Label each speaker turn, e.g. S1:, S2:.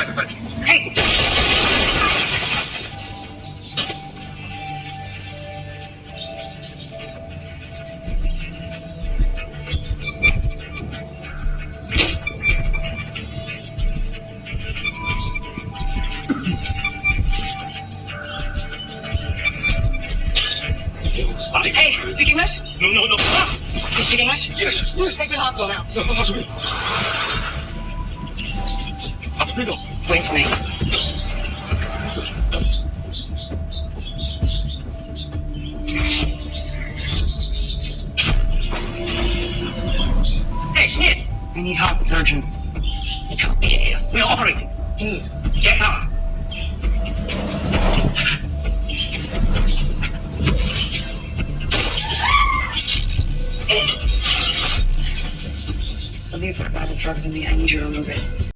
S1: Fine.
S2: Hey!
S1: Stop it.
S2: Hey, speak English?
S1: No. Ah!
S2: You speak English?
S1: Yes.
S2: Take me to the hospital now.
S1: No, hospital. Hospital.
S2: Wait for me. Hey, miss! I need help. It's urgent. Yeah. We're operating. Please, get out. Somebody put a bag of drugs in me. I need you to remove it.